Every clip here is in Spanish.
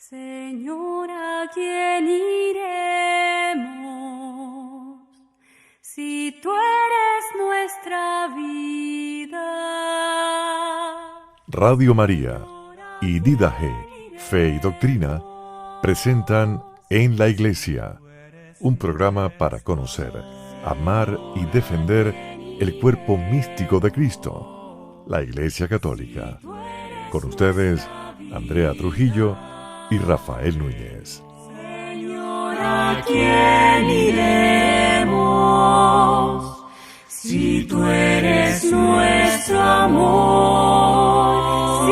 Señor, ¿a quién iremos si tú eres nuestra vida? Radio María y Didaje, Fe y Doctrina presentan En la Iglesia, un programa para conocer, amar y defender el cuerpo místico de Cristo, la Iglesia Católica. Con ustedes, Andrea Trujillo y Rafael Núñez. Señor, ¿a quién iremos si tú eres nuestro amor? Si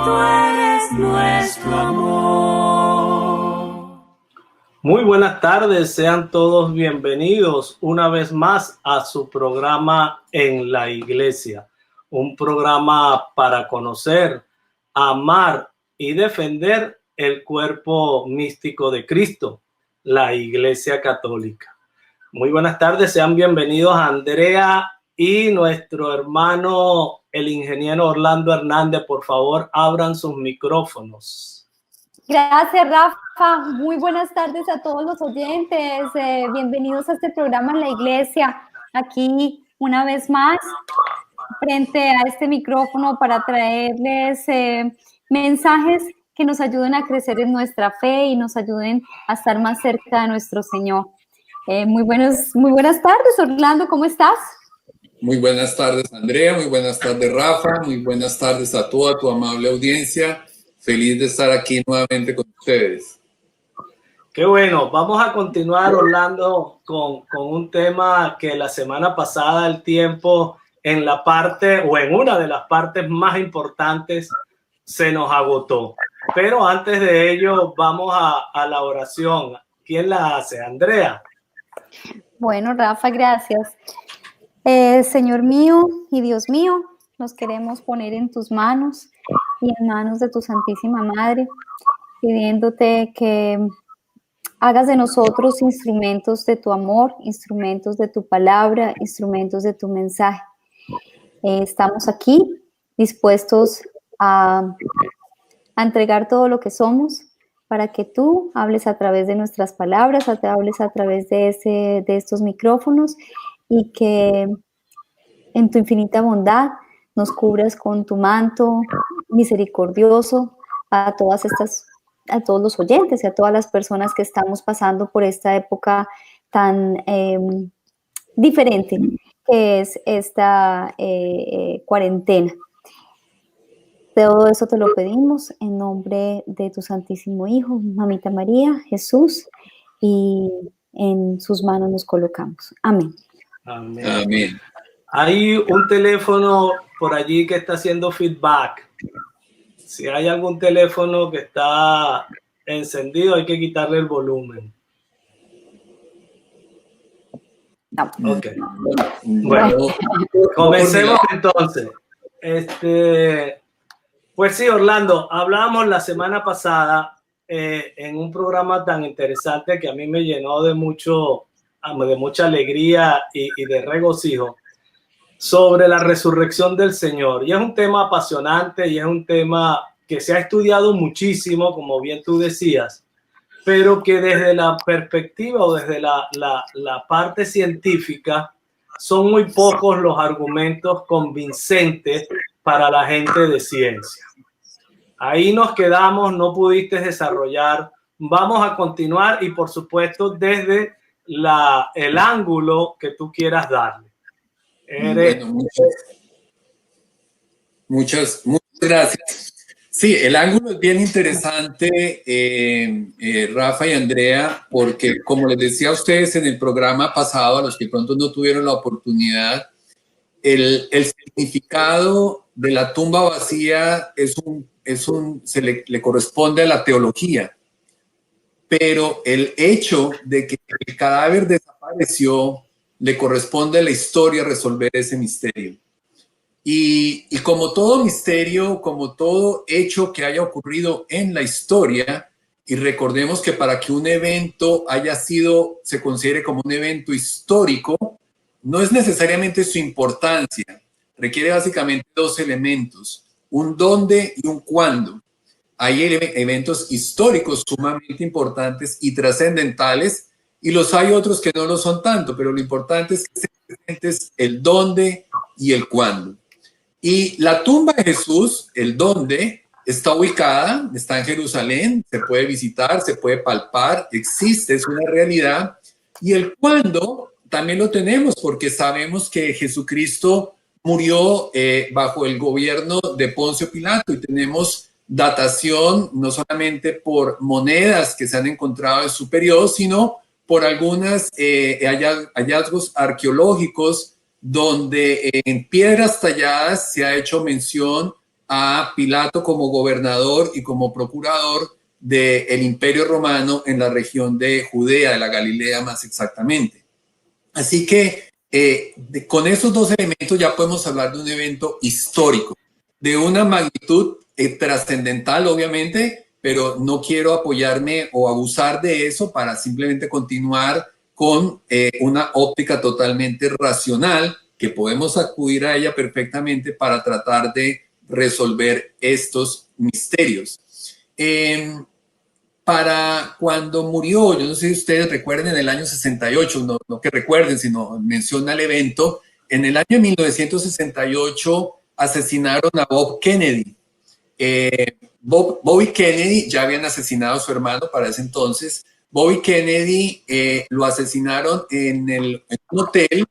tú eres nuestro amor. Muy buenas tardes, sean todos bienvenidos una vez más a su programa En la Iglesia, un programa para conocer, amar y defender el cuerpo místico de Cristo, la Iglesia Católica. Muy buenas tardes, sean bienvenidos a Andrea y nuestro hermano, el ingeniero Orlando Hernández. Por favor, abran sus micrófonos. Gracias, Rafa. Muy buenas tardes a todos los oyentes. Bienvenidos a este programa en la Iglesia. Aquí, una vez más, frente a este micrófono para traerles mensajes que nos ayuden a crecer en nuestra fe y nos ayuden a estar más cerca de nuestro Señor. Muy buenas tardes, Orlando, ¿cómo estás? Muy buenas tardes, Andrea, muy buenas tardes, Rafa, muy buenas tardes a toda tu amable audiencia. Feliz de estar aquí nuevamente con ustedes. Qué bueno, vamos a continuar, Orlando, con un tema que la semana pasada el tiempo en la parte o en una de las partes más importantes se nos agotó. Pero antes de ello, vamos a la oración. ¿Quién la hace? Andrea. Bueno, Rafa, gracias. Señor mío y Dios mío, nos queremos poner en tus manos y en manos de tu Santísima Madre, pidiéndote que hagas de nosotros instrumentos de tu amor, instrumentos de tu palabra, instrumentos de tu mensaje. Estamos aquí dispuestos a entregar todo lo que somos para que tú hables a través de nuestras palabras, hables a través de estos micrófonos y que en tu infinita bondad nos cubras con tu manto misericordioso a todos los oyentes y a todas las personas que estamos pasando por esta época tan diferente que es esta cuarentena. Todo eso te lo pedimos en nombre de tu Santísimo Hijo, Mamita María, Jesús, y en sus manos nos colocamos. Amén. Amén. Amén. Hay un teléfono por allí que está haciendo feedback. Si hay algún teléfono que está encendido, hay que quitarle el volumen. No. Ok. Bueno, comencemos entonces. Pues sí, Orlando, hablábamos la semana pasada en un programa tan interesante que a mí me llenó de mucha alegría y de regocijo sobre la resurrección del Señor. Y es un tema apasionante y es un tema que se ha estudiado muchísimo, como bien tú decías, pero que desde la perspectiva o desde la parte científica son muy pocos los argumentos convincentes para la gente de ciencia. Ahí nos quedamos, no pudiste desarrollar. Vamos a continuar y por supuesto desde el ángulo que tú quieras darle. Bueno, muchas gracias. Sí, el ángulo es bien interesante, Rafa y Andrea, porque como les decía a ustedes en el programa pasado, a los que pronto no tuvieron la oportunidad, el significado de la tumba vacía le corresponde a la teología, pero el hecho de que el cadáver desapareció le corresponde a la historia resolver ese misterio. Y como todo misterio, como todo hecho que haya ocurrido en la historia, y recordemos que para que un evento se considere como un evento histórico, no es necesariamente su importancia, requiere básicamente dos elementos, un dónde y un cuándo. hay eventos históricos sumamente importantes y trascendentales, y los hay otros que no lo son tanto, pero lo importante es que se presentes el dónde y el cuándo. Y la tumba de Jesús, el dónde, está ubicada, está en Jerusalén, se puede visitar, se puede palpar, existe, es una realidad. Y el cuándo también lo tenemos, porque sabemos que Jesucristo murió bajo el gobierno de Poncio Pilato, y tenemos datación no solamente por monedas que se han encontrado en su periodo, sino por algunos hallazgos arqueológicos donde en piedras talladas se ha hecho mención a Pilato como gobernador y como procurador del Imperio Romano en la región de Judea, de la Galilea más exactamente. Así que con esos dos elementos ya podemos hablar de un evento histórico, de una magnitud trascendental, obviamente, pero no quiero apoyarme o abusar de eso para simplemente continuar con una óptica totalmente racional, que podemos acudir a ella perfectamente para tratar de resolver estos misterios. Para cuando murió, yo no sé si ustedes recuerden, en el año 68, no que recuerden, sino menciona el evento, en el año 1968 asesinaron a Bob Kennedy. Bobby Kennedy, ya habían asesinado a su hermano para ese entonces. Bobby Kennedy lo asesinaron en un hotel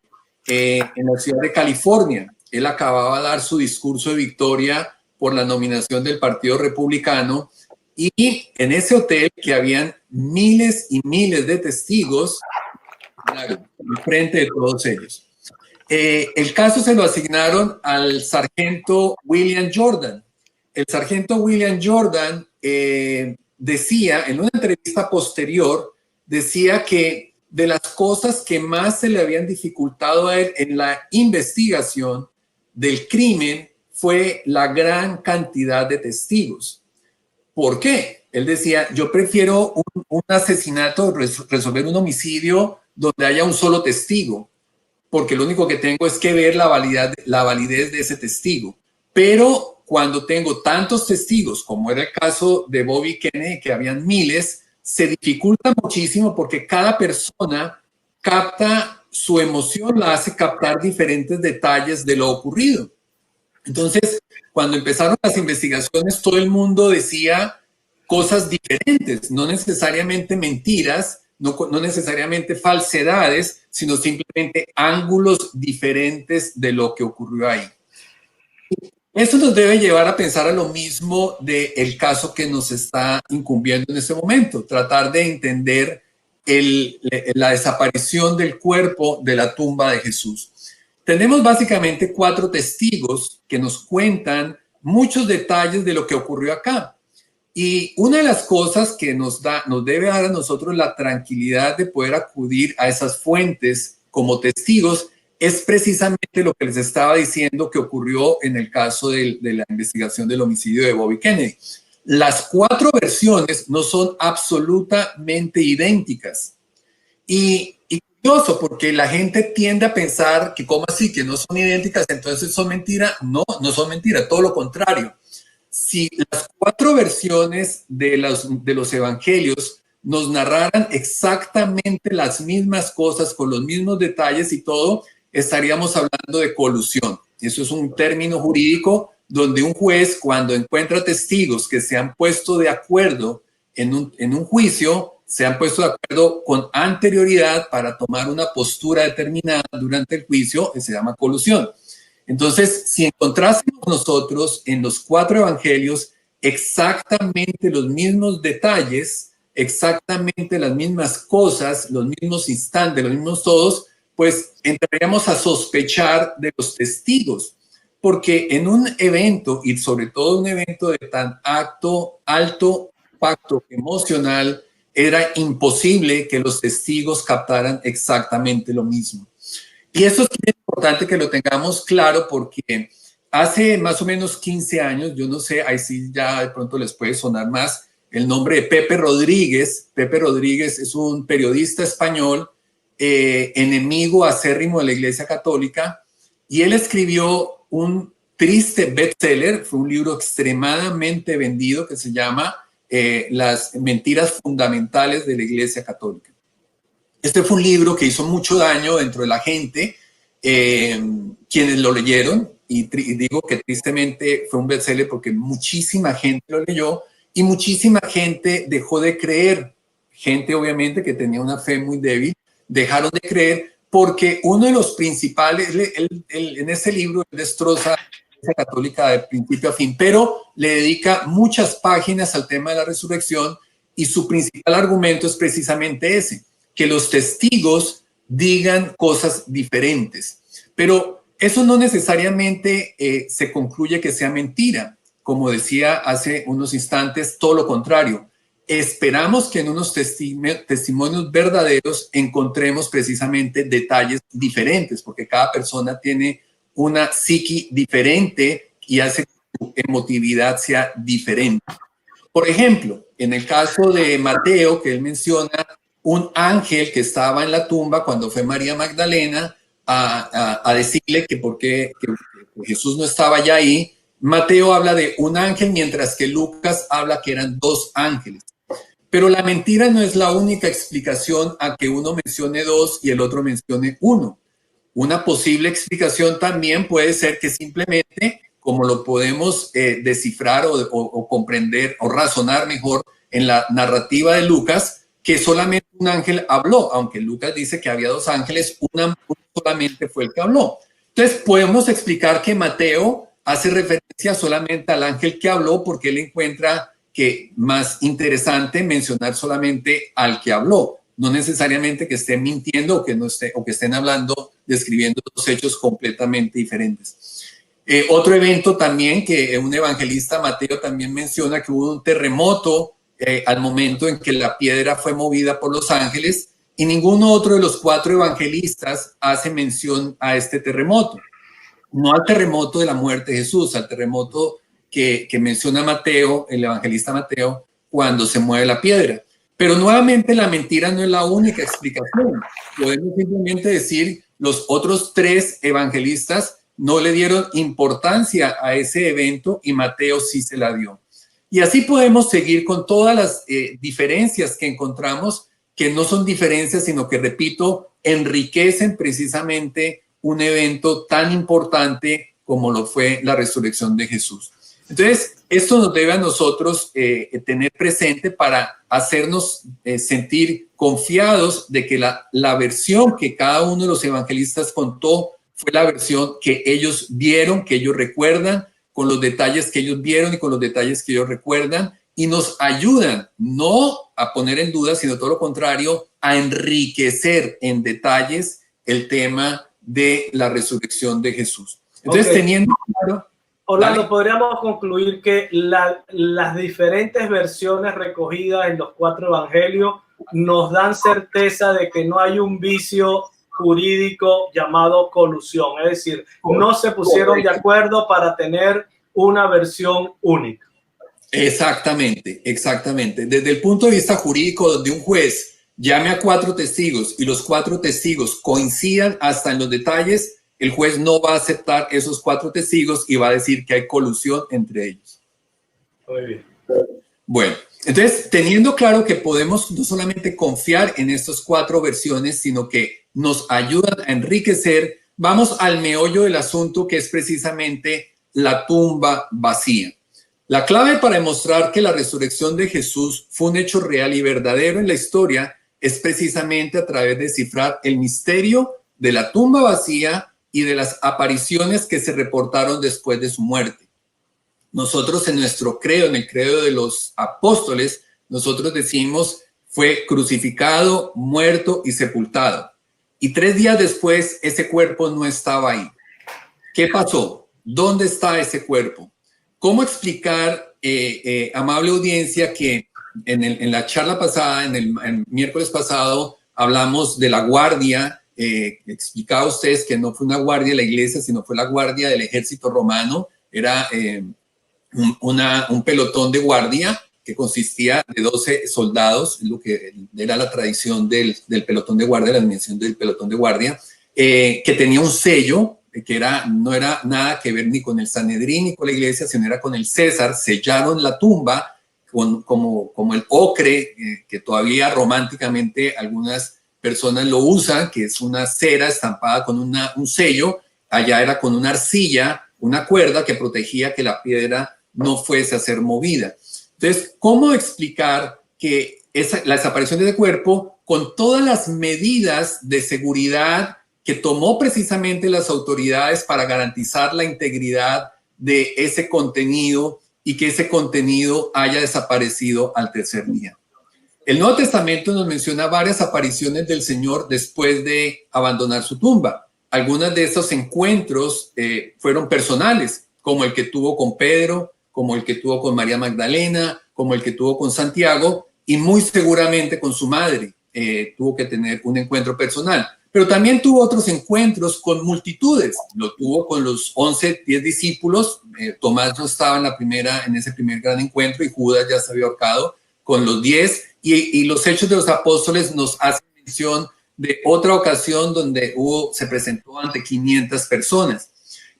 en la ciudad de California. Él acababa de dar su discurso de victoria por la nominación del Partido Republicano, y en ese hotel, que habían miles y miles de testigos frente de todos ellos. El caso se lo asignaron al sargento William Jordan. El sargento William Jordan decía, en una entrevista posterior, decía que de las cosas que más se le habían dificultado a él en la investigación del crimen fue la gran cantidad de testigos. ¿Por qué? Él decía, yo prefiero un asesinato, resolver un homicidio donde haya un solo testigo, porque lo único que tengo es que ver la validez de ese testigo. Pero cuando tengo tantos testigos, como era el caso de Bobby Kennedy, que habían miles, se dificulta muchísimo porque cada persona capta su emoción, la hace captar diferentes detalles de lo ocurrido. Entonces, cuando empezaron las investigaciones, todo el mundo decía cosas diferentes, no necesariamente mentiras, no necesariamente falsedades, sino simplemente ángulos diferentes de lo que ocurrió ahí. Esto nos debe llevar a pensar a lo mismo del caso que nos está incumbiendo en este momento, tratar de entender la desaparición del cuerpo de la tumba de Jesús. Tenemos básicamente 4 testigos que nos cuentan muchos detalles de lo que ocurrió acá. Y una de las cosas que nos debe dar a nosotros la tranquilidad de poder acudir a esas fuentes como testigos es precisamente lo que les estaba diciendo que ocurrió en el caso de la investigación del homicidio de Bobby Kennedy. Las 4 versiones no son absolutamente idénticas. Y curioso, porque la gente tiende a pensar que ¿cómo así? Que no son idénticas, entonces son mentiras. No, no son mentiras, todo lo contrario. Si las 4 versiones de los evangelios nos narraran exactamente las mismas cosas, con los mismos detalles y todo, estaríamos hablando de colusión. Eso es un término jurídico donde un juez, cuando encuentra testigos que se han puesto de acuerdo en un juicio, se han puesto de acuerdo con anterioridad para tomar una postura determinada durante el juicio, que se llama colusión. Entonces, si encontrásemos nosotros en los 4 evangelios exactamente los mismos detalles, exactamente las mismas cosas, los mismos instantes, los mismos todos, pues entraríamos a sospechar de los testigos, porque en un evento, y sobre todo un evento de tan alto impacto emocional, era imposible que los testigos captaran exactamente lo mismo. Y eso es importante que lo tengamos claro, porque hace más o menos 15 años, yo no sé, ahí sí ya de pronto les puede sonar más el nombre de Pepe Rodríguez. Pepe Rodríguez es un periodista español, enemigo acérrimo de la Iglesia Católica, y él escribió un triste bestseller, fue un libro extremadamente vendido que se llama Las mentiras fundamentales de la Iglesia Católica. Este fue un libro que hizo mucho daño dentro de la gente, quienes lo leyeron, y digo que tristemente fue un bestseller porque muchísima gente lo leyó y muchísima gente dejó de creer. Gente obviamente que tenía una fe muy débil, dejaron de creer porque uno de los principales, en ese libro él destroza la Iglesia Católica de principio a fin, pero le dedica muchas páginas al tema de la resurrección y su principal argumento es precisamente ese, que los testigos digan cosas diferentes. Pero eso no necesariamente se concluye que sea mentira. Como decía hace unos instantes, todo lo contrario. Esperamos que en unos testimonios verdaderos encontremos precisamente detalles diferentes, porque cada persona tiene una psiqui diferente y hace que su emotividad sea diferente. Por ejemplo, en el caso de Mateo, que él menciona un ángel que estaba en la tumba cuando fue María Magdalena a decirle que por qué que Jesús no estaba ya ahí. Mateo habla de un ángel, mientras que Lucas habla que eran dos ángeles. Pero la mentira no es la única explicación a que uno mencione dos y el otro mencione uno. Una posible explicación también puede ser que simplemente, como lo podemos descifrar o comprender o razonar mejor en la narrativa de Lucas, que solamente un ángel habló, aunque Lucas dice que había dos ángeles, uno solamente fue el que habló. Entonces podemos explicar que Mateo hace referencia solamente al ángel que habló porque él encuentra que más interesante mencionar solamente al que habló, no necesariamente que estén mintiendo o que estén hablando, describiendo dos hechos completamente diferentes. Otro evento también que un evangelista, Mateo, también menciona que hubo un terremoto al momento en que la piedra fue movida por los ángeles y ninguno otro de los cuatro evangelistas hace mención a este terremoto. No al terremoto de la muerte de Jesús, al terremoto que menciona Mateo, el evangelista Mateo, cuando se mueve la piedra. Pero nuevamente la mentira no es la única explicación. Podemos simplemente decir los otros tres evangelistas no le dieron importancia a ese evento y Mateo sí se la dio. Y así podemos seguir con todas las diferencias que encontramos, que no son diferencias, sino que, repito, enriquecen precisamente un evento tan importante como lo fue la resurrección de Jesús. Entonces, esto nos debe a nosotros tener presente para hacernos sentir confiados de que la versión que cada uno de los evangelistas contó fue la versión que ellos vieron, que ellos recuerdan, con los detalles que ellos vieron y con los detalles que ellos recuerdan, y nos ayudan no a poner en duda, sino todo lo contrario, a enriquecer en detalles el tema de la resurrección de Jesús. Entonces, teniendo claro... Orlando, podríamos concluir que las diferentes versiones recogidas en los cuatro evangelios nos dan certeza de que no hay un vicio jurídico llamado colusión, es decir, no se pusieron de acuerdo para tener una versión única. Exactamente, exactamente. Desde el punto de vista jurídico, donde un juez llame a cuatro testigos y los cuatro testigos coincidan hasta en los detalles, el juez no va a aceptar esos cuatro testigos y va a decir que hay colusión entre ellos. Muy bien. Bueno, entonces, teniendo claro que podemos no solamente confiar en estas cuatro versiones, sino que nos ayudan a enriquecer, vamos al meollo del asunto, que es precisamente la tumba vacía. La clave para demostrar que la resurrección de Jesús fue un hecho real y verdadero en la historia es precisamente a través de descifrar el misterio de la tumba vacía y de las apariciones que se reportaron después de su muerte. Nosotros en nuestro credo, en el credo de los apóstoles, nosotros decimos fue crucificado, muerto y sepultado. Y 3 días después ese cuerpo no estaba ahí. ¿Qué pasó? ¿Dónde está ese cuerpo? ¿Cómo explicar, amable audiencia, que en la charla pasada, en el miércoles pasado, hablamos de la guardia? Explicaba a ustedes que no fue una guardia de la iglesia, sino fue la guardia del ejército romano. Era un pelotón de guardia que consistía de 12 soldados, lo que era la tradición del pelotón de guardia, la dimensión del pelotón de guardia, que tenía un sello que no era nada que ver ni con el Sanedrín ni con la iglesia, sino era con el César. Sellaron la tumba como el ocre, que todavía románticamente algunas personas lo usan, que es una cera estampada con un sello. Allá era con una arcilla, una cuerda que protegía que la piedra no fuese a ser movida. Entonces, ¿cómo explicar que la desaparición de ese cuerpo, con todas las medidas de seguridad que tomó precisamente las autoridades para garantizar la integridad de ese contenido y que ese contenido haya desaparecido al tercer día? El Nuevo Testamento nos menciona varias apariciones del Señor después de abandonar su tumba. Algunos de esos encuentros fueron personales, como el que tuvo con Pedro, como el que tuvo con María Magdalena, como el que tuvo con Santiago, y muy seguramente con su madre. Tuvo que tener un encuentro personal. Pero también tuvo otros encuentros con multitudes. Lo tuvo con los 10 discípulos. Tomás no estaba en ese primer gran encuentro, y Judas ya se había ahorcado con los 10. Y los Hechos de los Apóstoles nos hacen mención de otra ocasión donde se presentó ante 500 personas.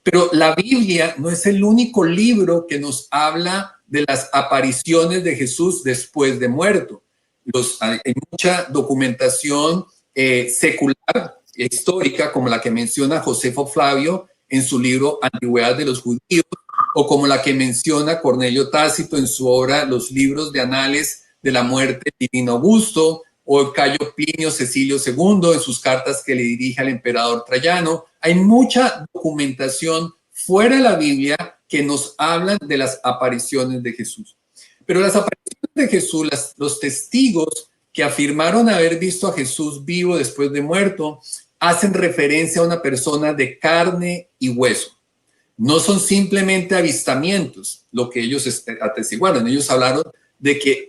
Pero la Biblia no es el único libro que nos habla de las apariciones de Jesús después de muerto. Hay mucha documentación secular, histórica, como la que menciona Josefo Flavio en su libro Antigüedad de los Judíos, o como la que menciona Cornelio Tácito en su obra Los libros de anales de la muerte de Divino Augusto, o Cayo Plinio Cecilio II en sus cartas que le dirige al emperador Trajano. Hay mucha documentación fuera de la Biblia que nos hablan de las apariciones de Jesús. Pero las apariciones de Jesús, los testigos que afirmaron haber visto a Jesús vivo después de muerto, hacen referencia a una persona de carne y hueso. No son simplemente avistamientos lo que ellos atestiguaron. Ellos hablaron de que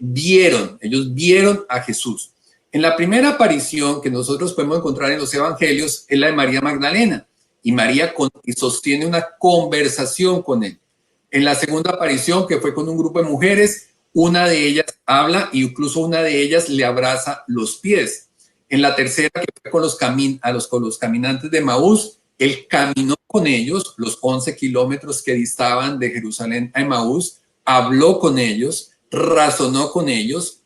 ellos vieron a Jesús. En la primera aparición que nosotros podemos encontrar en los evangelios es la de María Magdalena, y María sostiene una conversación con él. En la segunda aparición, que fue con un grupo de mujeres, una de ellas habla, e incluso una de ellas le abraza los pies. En la tercera, que fue con los caminantes de Emaús, él caminó con ellos los 11 kilómetros que distaban de Jerusalén a Emaús, habló con ellos, razonó con ellos,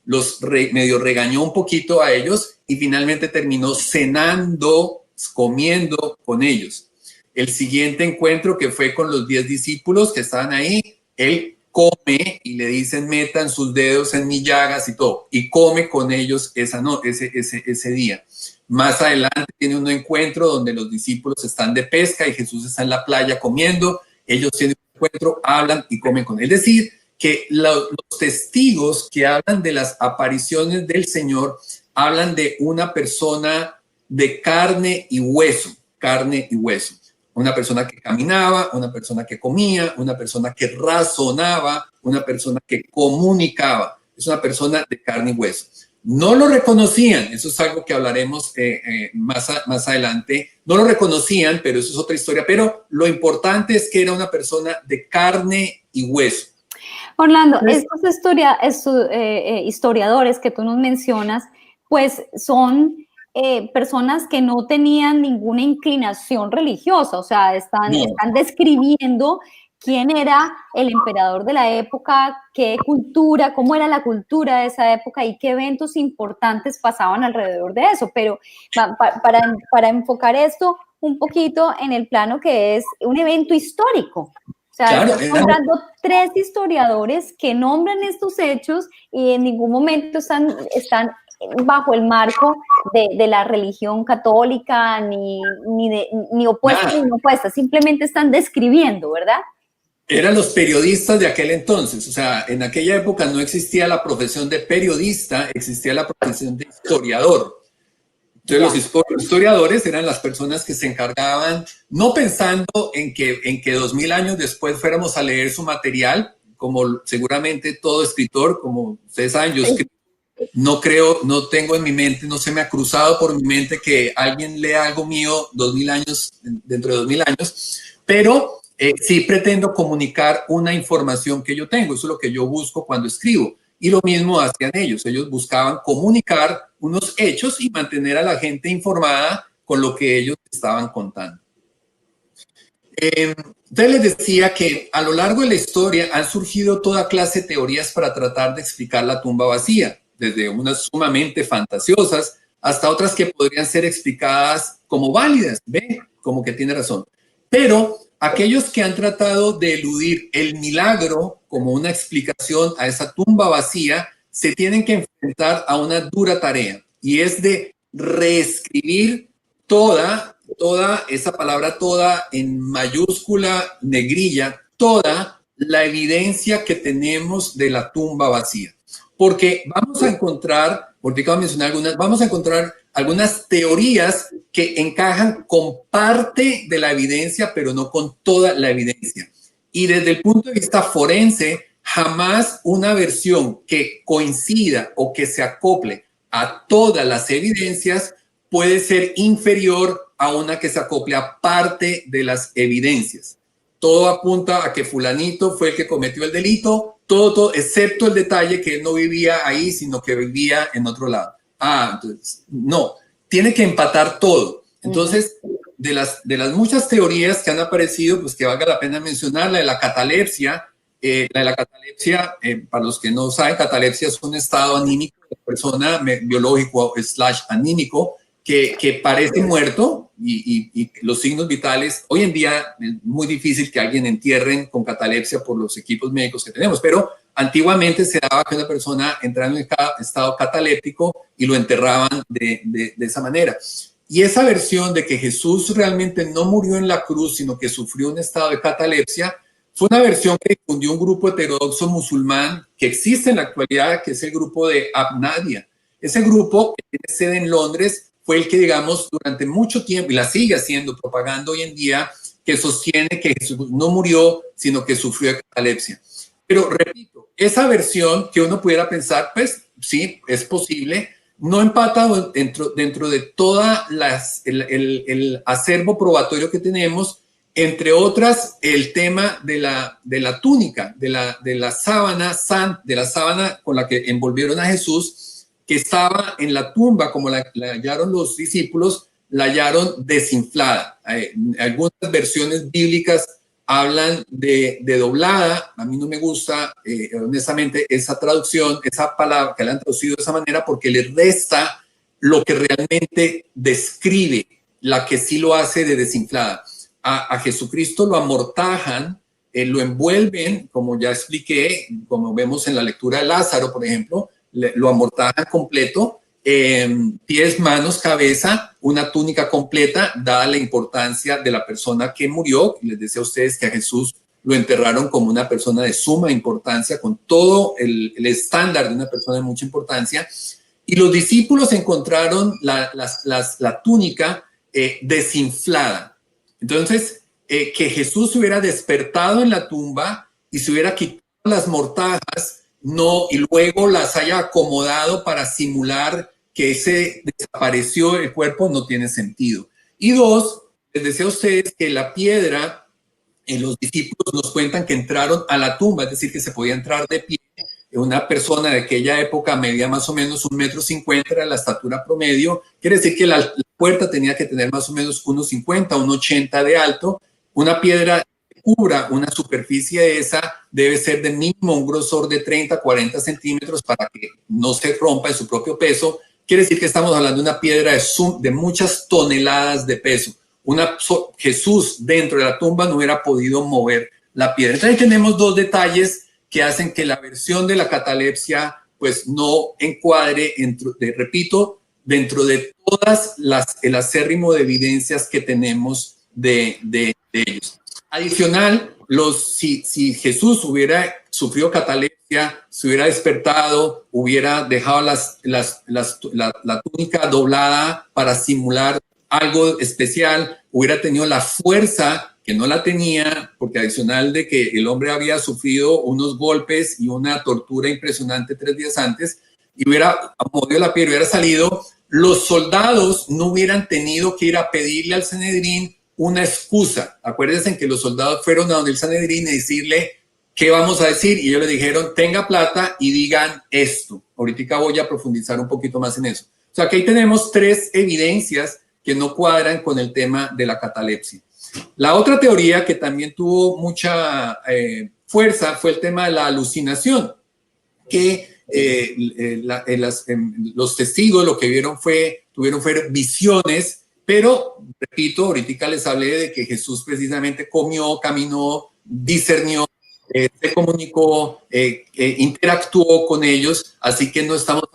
medio regañó un poquito a ellos, y finalmente terminó cenando, comiendo con ellos. El siguiente encuentro, que fue con los 10 discípulos que estaban ahí, él come y le dicen metan sus dedos en mis llagas y todo, y come con ellos ese día. Más adelante tiene un encuentro donde los discípulos están de pesca y Jesús está en la playa comiendo. Ellos tienen un encuentro, hablan y comen con él. Es decir, que los testigos que hablan de las apariciones del Señor hablan de una persona de carne y hueso, una persona que caminaba, una persona que comía, una persona que razonaba, una persona que comunicaba. Es una persona de carne y hueso. No lo reconocían, eso es algo que hablaremos más adelante. No lo reconocían, pero eso es otra historia. Pero lo importante es que era una persona de carne y hueso. Orlando, estos historiadores que tú nos mencionas, pues son personas que no tenían ninguna inclinación religiosa, o sea, están describiendo quién era el emperador de la época, qué cultura, cómo era la cultura de esa época y qué eventos importantes pasaban alrededor de eso. Pero para enfocar esto un poquito en el plano que es un evento histórico. O sea, claro, estamos hablando 3 historiadores que nombran estos hechos y en ningún momento están bajo el marco de la religión católica, ni opuesta ni opuesta, simplemente están describiendo, ¿verdad? Eran los periodistas de aquel entonces. O sea, en aquella época no existía la profesión de periodista, existía la profesión de historiador. Entonces los historiadores eran las personas que se encargaban, no pensando en que 2000 años después fuéramos a leer su material, como seguramente todo escritor, como ustedes saben, yo escribo, no tengo en mi mente, no se me ha cruzado por mi mente que alguien lea algo mío 2000 años, dentro de 2000 años, pero sí pretendo comunicar una información que yo tengo. Eso es lo que yo busco cuando escribo. Y lo mismo hacían ellos. Ellos buscaban comunicar unos hechos y mantener a la gente informada con lo que ellos estaban contando. Entonces les decía que a lo largo de la historia han surgido toda clase de teorías para tratar de explicar la tumba vacía, desde unas sumamente fantasiosas hasta otras que podrían ser explicadas como válidas, ¿ve? Como que tiene razón. Pero aquellos que han tratado de eludir el milagro como una explicación a esa tumba vacía se tienen que enfrentar a una dura tarea, y es de reescribir toda esa palabra toda en mayúscula negrilla, toda la evidencia que tenemos de la tumba vacía. Porque vamos a encontrar, porque acabo de mencionar algunas, vamos a encontrar algunas teorías que encajan con parte de la evidencia, pero no con toda la evidencia. Y desde el punto de vista forense, jamás una versión que coincida o que se acople a todas las evidencias puede ser inferior a una que se acople a parte de las evidencias. Todo apunta a que fulanito fue el que cometió el delito, todo, excepto el detalle que él no vivía ahí, sino que vivía en otro lado. Entonces, no, tiene que empatar todo. Entonces, de las muchas teorías que han aparecido, pues que valga la pena mencionar, la de la catalepsia. Para los que no saben, catalepsia es un estado anímico de la persona, biológico / anímico, que parece muerto y los signos vitales. Hoy en día es muy difícil que alguien entierren con catalepsia por los equipos médicos que tenemos, pero antiguamente se daba que una persona entrara en un estado cataléptico y lo enterraban de esa manera. Y esa versión de que Jesús realmente no murió en la cruz, sino que sufrió un estado de catalepsia, fue una versión que difundió un grupo heterodoxo musulmán que existe en la actualidad, que es el grupo de Ahmadiyya. Ese grupo, que tiene sede en Londres, fue el que, digamos, durante mucho tiempo, y la sigue haciendo, propaganda hoy en día, que sostiene que Jesús no murió, sino que sufrió de catalepsia. Pero repito, esa versión que uno pudiera pensar, pues sí, es posible, no empata dentro de toda el acervo probatorio que tenemos, entre otras el tema de la túnica, de la sábana con la que envolvieron a Jesús, que estaba en la tumba, como la hallaron los discípulos, la hallaron desinflada. Algunas versiones bíblicas hablan de doblada. A mí no me gusta, honestamente, esa traducción, esa palabra que la han traducido de esa manera, porque le resta lo que realmente describe, la que sí lo hace de desinflada. A Jesucristo lo amortajan, lo envuelven, como ya expliqué, como vemos en la lectura de Lázaro, por ejemplo, lo amortajan completo, pies, manos, cabeza, una túnica completa, dada la importancia de la persona que murió. Les decía a ustedes que a Jesús lo enterraron como una persona de suma importancia, con todo el estándar de una persona de mucha importancia, y los discípulos encontraron la túnica desinflada. Entonces, que Jesús se hubiera despertado en la tumba y se hubiera quitado las mortajas, no, y luego las haya acomodado para simular que se desapareció el cuerpo, no tiene sentido. Y dos, les decía a ustedes que la piedra, los discípulos nos cuentan que entraron a la tumba, es decir, que se podía entrar de pie. Una persona de aquella época medía más o menos 1,50 m, era la estatura promedio, quiere decir que la puerta tenía que tener más o menos 1,50, 1,80 de alto. Una piedra que cubra una superficie esa debe ser de mínimo un grosor de 30, 40 centímetros para que no se rompa en su propio peso. Quiere decir que estamos hablando de una piedra de muchas toneladas de peso. Jesús dentro de la tumba no hubiera podido mover la piedra. Entonces ahí tenemos dos detalles que hacen que la versión de la catalepsia pues no encuadre, repito, dentro de todas el acérrimo de evidencias que tenemos de ellos. Adicional, si Jesús hubiera sufrido catalepsia, se hubiera despertado, hubiera dejado la túnica doblada para simular algo especial, hubiera tenido la fuerza que no la tenía, porque adicional de que el hombre había sufrido unos golpes y una tortura impresionante 3 días antes, y hubiera movido la piedra, hubiera salido, los soldados no hubieran tenido que ir a pedirle al Sanedrín una excusa. Acuérdense que los soldados fueron a donde el Sanedrín y decirle, ¿qué vamos a decir? Y ellos le dijeron, tenga plata y digan esto. Ahorita voy a profundizar un poquito más en eso. O sea, que ahí tenemos 3 evidencias que no cuadran con el tema de la catalepsia. La otra teoría que también tuvo mucha fuerza fue el tema de la alucinación, que los testigos lo que tuvieron fue visiones, pero, repito, ahorita les hablé de que Jesús precisamente comió, caminó, discernió, se comunicó, interactuó con ellos, así que no estamos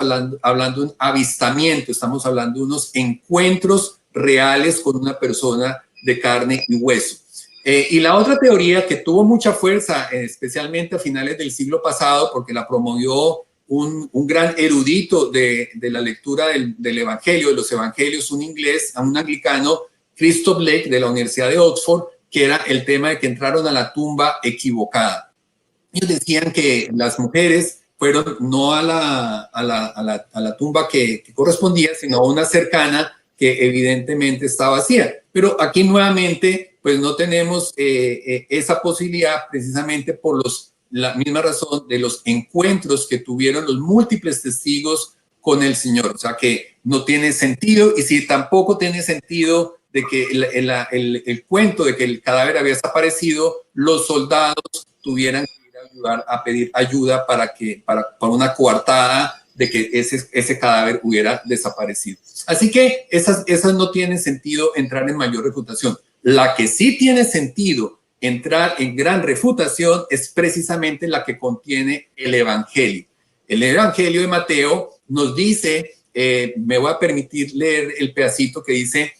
hablando de un avistamiento, estamos hablando de unos encuentros reales con una persona de carne y hueso. Y la otra teoría que tuvo mucha fuerza, especialmente a finales del siglo pasado, porque la promovió un gran erudito de la lectura del Evangelio, de los Evangelios, un inglés, un anglicano, Christoph Blake, de la Universidad de Oxford, que era el tema de que entraron a la tumba equivocada. Ellos decían que las mujeres fueron no a la tumba que correspondía, sino a una cercana que evidentemente está vacía. Pero aquí nuevamente, pues no tenemos esa posibilidad precisamente por la misma razón de los encuentros que tuvieron los múltiples testigos con el Señor. O sea que no tiene sentido, y si tampoco tiene sentido de que el cuento de que el cadáver había desaparecido, los soldados tuvieran que ir a ayudar, a pedir ayuda para una coartada de que ese cadáver hubiera desaparecido. Así que esas no tienen sentido entrar en mayor refutación. La que sí tiene sentido entrar en gran refutación es precisamente la que contiene el Evangelio. El Evangelio de Mateo nos dice, me voy a permitir leer el pedacito que dice: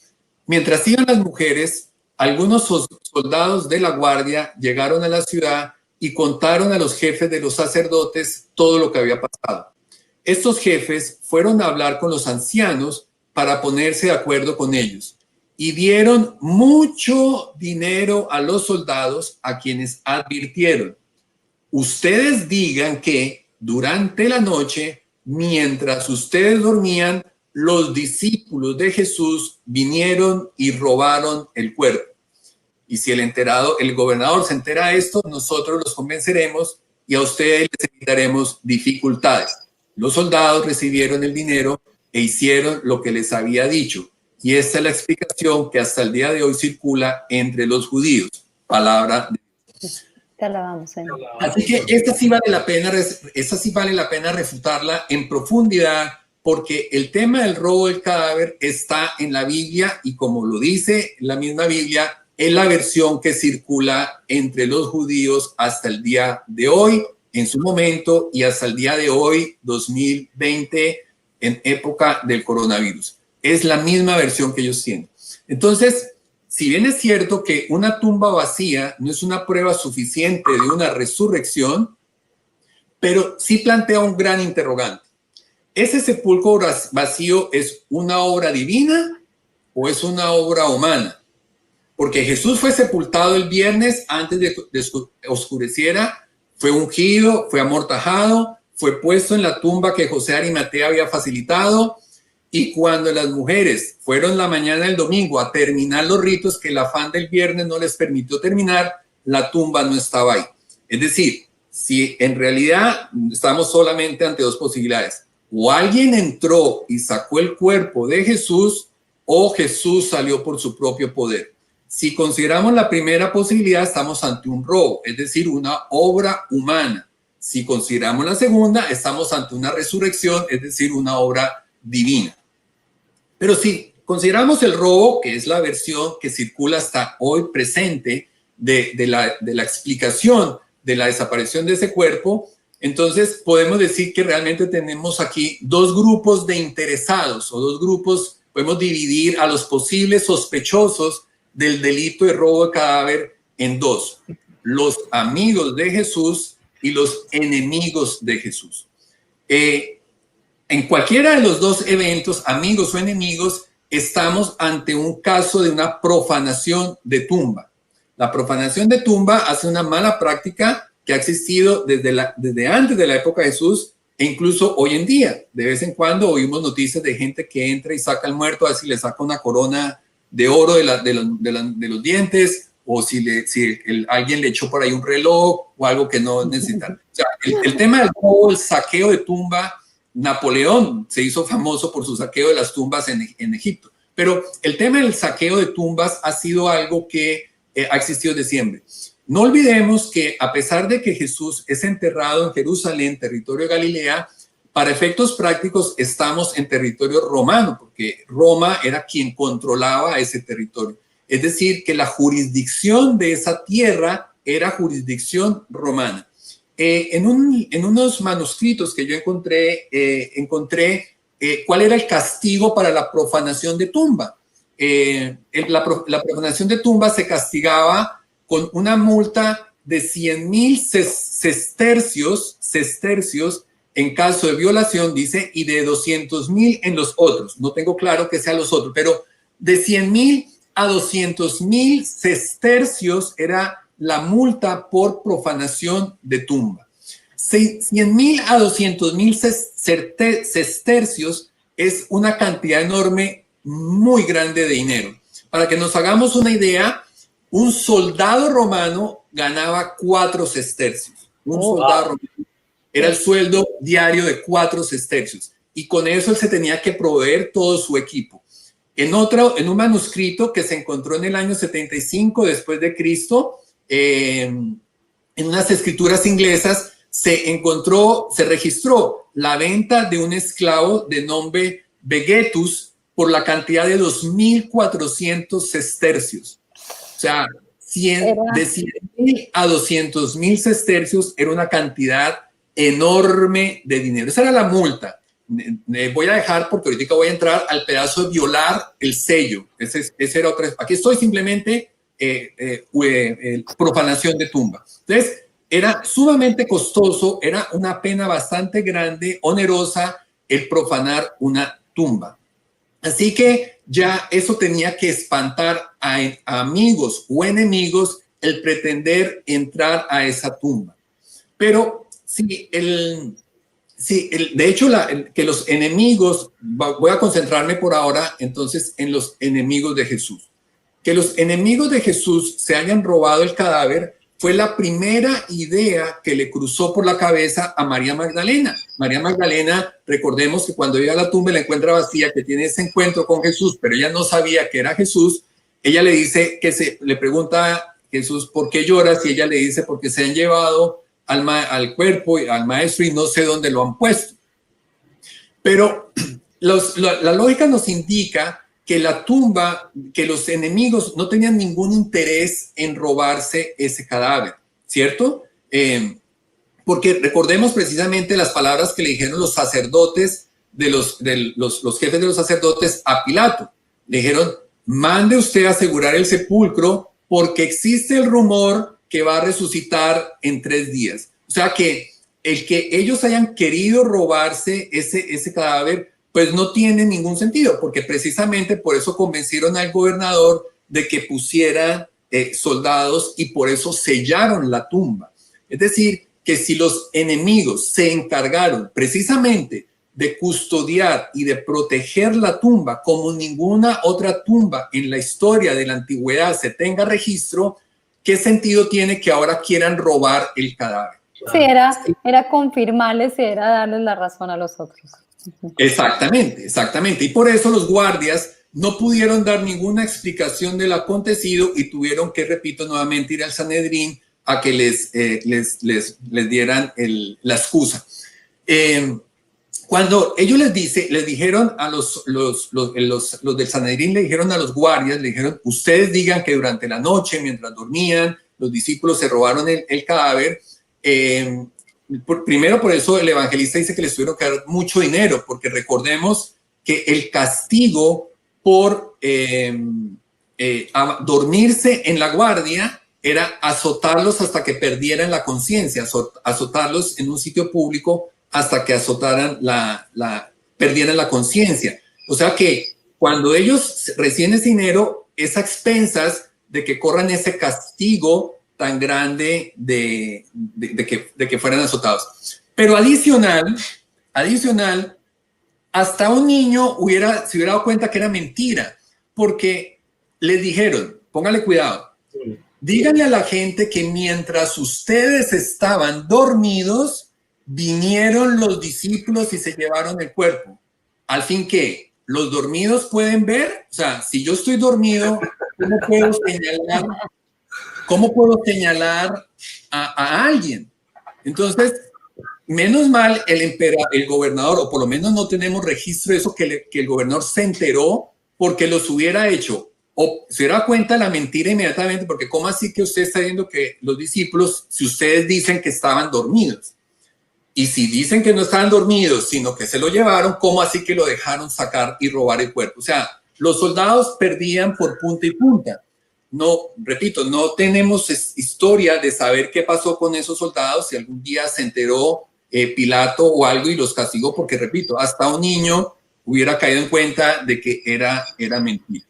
mientras iban las mujeres, algunos soldados de la guardia llegaron a la ciudad y contaron a los jefes de los sacerdotes todo lo que había pasado. Estos jefes fueron a hablar con los ancianos para ponerse de acuerdo con ellos, y dieron mucho dinero a los soldados, a quienes advirtieron: ustedes digan que durante la noche, mientras ustedes dormían, los discípulos de Jesús vinieron y robaron el cuerpo. Y si el gobernador se entera de esto, nosotros los convenceremos y a ustedes les evitaremos dificultades. Los soldados recibieron el dinero e hicieron lo que les había dicho. Y esta es la explicación que hasta el día de hoy circula entre los judíos. Palabra de Dios. Te alabamos, Señor. Así que esta sí vale la pena refutarla en profundidad, porque el tema del robo del cadáver está en la Biblia, y como lo dice la misma Biblia, es la versión que circula entre los judíos hasta el día de hoy, en su momento, y hasta el día de hoy, 2020, en época del coronavirus. Es la misma versión que ellos tienen. Entonces, si bien es cierto que una tumba vacía no es una prueba suficiente de una resurrección, pero sí plantea un gran interrogante. ¿Ese sepulcro vacío es una obra divina o es una obra humana? Porque Jesús fue sepultado el viernes antes de oscureciera, fue ungido, fue amortajado, fue puesto en la tumba que José de Arimatea había facilitado, y cuando las mujeres fueron la mañana del domingo a terminar los ritos que el afán del viernes no les permitió terminar, la tumba no estaba ahí. Es decir, si en realidad estamos solamente ante dos posibilidades: o alguien entró y sacó el cuerpo de Jesús, o Jesús salió por su propio poder. Si consideramos la primera posibilidad, estamos ante un robo, es decir, una obra humana. Si consideramos la segunda, estamos ante una resurrección, es decir, una obra divina. Pero si consideramos el robo, que es la versión que circula hasta hoy presente de la explicación de la desaparición de ese cuerpo, entonces podemos decir que realmente tenemos aquí dos grupos de interesados, o dos grupos. Podemos dividir a los posibles sospechosos del delito de robo de cadáver en dos: los amigos de Jesús y los enemigos de Jesús. En cualquiera de los dos eventos, amigos o enemigos, estamos ante un caso de una profanación de tumba. La profanación de tumba hace una mala práctica que ha existido desde antes de la época de Jesús, e incluso hoy en día. De vez en cuando oímos noticias de gente que entra y saca al muerto, a ver si le saca una corona de oro de los dientes, o si alguien le echó por ahí un reloj o algo que no necesitan. O sea, el tema del robo, el saqueo de tumba, Napoleón se hizo famoso por su saqueo de las tumbas en Egipto. Pero el tema del saqueo de tumbas ha sido algo que ha existido desde siempre. No olvidemos que a pesar de que Jesús es enterrado en Jerusalén, territorio de Galilea, para efectos prácticos estamos en territorio romano, porque Roma era quien controlaba ese territorio. Es decir, que la jurisdicción de esa tierra era jurisdicción romana. En unos manuscritos que yo encontré cuál era el castigo para la profanación de tumba. La profanación de tumba se castigaba con una multa de 100,000 sestercios en caso de violación, dice, y de 200,000 en los otros. No tengo claro que sean los otros, pero de 100,000 a 200,000 sestercios era la multa por profanación de tumba. 100,000 a 200,000 sestercios es una cantidad enorme, muy grande de dinero. Para que nos hagamos una idea, un soldado romano ganaba 4 sestercios. Un soldado romano era el sueldo diario de 4 sestercios. Y con eso él se tenía que proveer todo su equipo. En un manuscrito que se encontró en el año 75 después de Cristo, en unas escrituras inglesas, se registró la venta de un esclavo de nombre Vegetus por la cantidad de 2,400 sestercios. O sea, de 100,000 a 200,000 sestercios era una cantidad enorme de dinero. Esa era la multa. Voy a dejar, porque ahorita voy a entrar al pedazo de violar el sello. Ese era otra. Aquí estoy simplemente profanación de tumba. Entonces, era sumamente costoso, era una pena bastante grande, onerosa, el profanar una tumba. Así que ya eso tenía que espantar a amigos o enemigos el pretender entrar a esa tumba. Pero de hecho, que los enemigos, voy a concentrarme por ahora entonces en los enemigos de Jesús. Que los enemigos de Jesús se hayan robado el cadáver fue la primera idea que le cruzó por la cabeza a María Magdalena. María Magdalena, recordemos que cuando llega a la tumba la encuentra vacía, que tiene ese encuentro con Jesús, pero ella no sabía que era Jesús. Ella le dice le pregunta a Jesús, ¿por qué lloras? Y ella le dice, porque se han llevado al cuerpo, al maestro, y no sé dónde lo han puesto. Pero la lógica nos indica que la tumba, que los enemigos no tenían ningún interés en robarse ese cadáver, ¿cierto? Porque recordemos precisamente las palabras que le dijeron los sacerdotes, los jefes de los sacerdotes a Pilato. Le dijeron, mande usted a asegurar el sepulcro porque existe el rumor que va a resucitar en 3 días. O sea que el que ellos hayan querido robarse ese cadáver, pues no tiene ningún sentido, porque precisamente por eso convencieron al gobernador de que pusiera soldados y por eso sellaron la tumba. Es decir, que si los enemigos se encargaron precisamente de custodiar y de proteger la tumba como ninguna otra tumba en la historia de la antigüedad se tenga registro, ¿qué sentido tiene que ahora quieran robar el cadáver? Sí, era confirmarles y era darles la razón a los otros. Exactamente, exactamente. Y por eso los guardias no pudieron dar ninguna explicación de lo acontecido y tuvieron que, repito nuevamente, ir al Sanedrín a que les dieran la excusa. Cuando ellos les dijeron a los del Sanedrín, le dijeron a los guardias, le dijeron, ustedes digan que durante la noche, mientras dormían, los discípulos se robaron el cadáver. Primero, por eso el evangelista dice que les tuvieron que dar mucho dinero, porque recordemos que el castigo por dormirse en la guardia era azotarlos hasta que perdieran la conciencia, azotarlos en un sitio público hasta que perdieran la conciencia. O sea que cuando ellos reciben ese dinero, es a expensas de que corran ese castigo tan grande de que fueran azotados. Pero adicional, hasta un niño se hubiera dado cuenta que era mentira, porque les dijeron, póngale cuidado, díganle a la gente que mientras ustedes estaban dormidos, vinieron los discípulos y se llevaron el cuerpo. Al fin que los dormidos pueden ver, o sea, si yo estoy dormido, ¿cómo puedo señalar ¿cómo puedo señalar a alguien? Entonces, menos mal el gobernador, o por lo menos no tenemos registro de eso, que el gobernador se enteró porque los hubiera hecho, o se diera cuenta de la mentira inmediatamente, porque ¿cómo así que usted está viendo que los discípulos, si ustedes dicen que estaban dormidos? Y si dicen que no estaban dormidos, sino que se lo llevaron, ¿cómo así que lo dejaron sacar y robar el cuerpo? O sea, los soldados perdían por punta y punta. No, repito, no tenemos historia de saber qué pasó con esos soldados, si algún día se enteró Pilato o algo y los castigó, porque repito, hasta un niño hubiera caído en cuenta de que era mentira.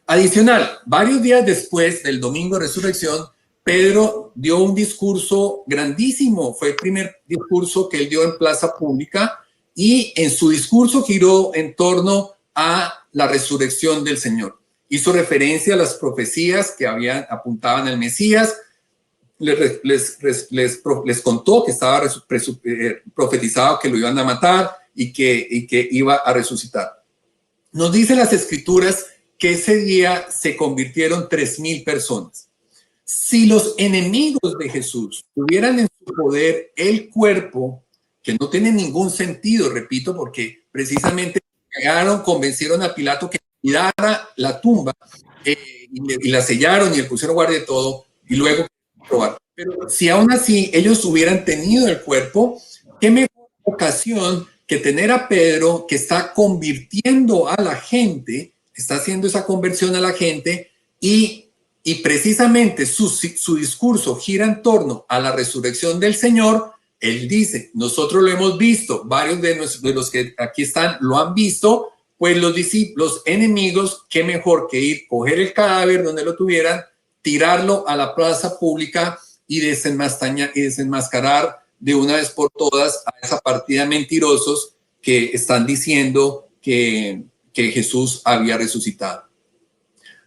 Adicional, varios días después del domingo de resurrección, Pedro dio un discurso grandísimo, fue el primer discurso que él dio en plaza pública y en su discurso giró en torno a la resurrección del Señor. Hizo referencia a las profecías que apuntaban al Mesías, les contó que estaba profetizado que lo iban a matar y que iba a resucitar. Nos dicen las escrituras que ese día se convirtieron 3,000 personas. Si los enemigos de Jesús tuvieran en su poder el cuerpo, que no tiene ningún sentido, repito, porque precisamente convencieron a Pilato que tirara la tumba y la sellaron y le pusieron guardia de todo y luego probar. Pero si aún así ellos hubieran tenido el cuerpo, qué mejor ocasión que tener a Pedro, que está convirtiendo a la gente, está haciendo esa conversión a la gente y precisamente su discurso gira en torno a la resurrección del Señor. Él dice, nosotros lo hemos visto, varios de los que aquí están lo han visto, pues los enemigos, qué mejor que ir, coger el cadáver donde lo tuvieran, tirarlo a la plaza pública y desenmascarar de una vez por todas a esa partida de mentirosos que están diciendo que Jesús había resucitado.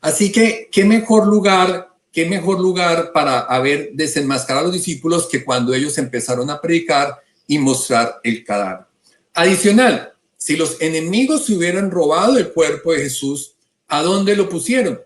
Así que, ¿qué mejor lugar para haber desenmascarado a los discípulos que cuando ellos empezaron a predicar y mostrar el cadáver? Adicional, si los enemigos se hubieran robado el cuerpo de Jesús, ¿a dónde lo pusieron?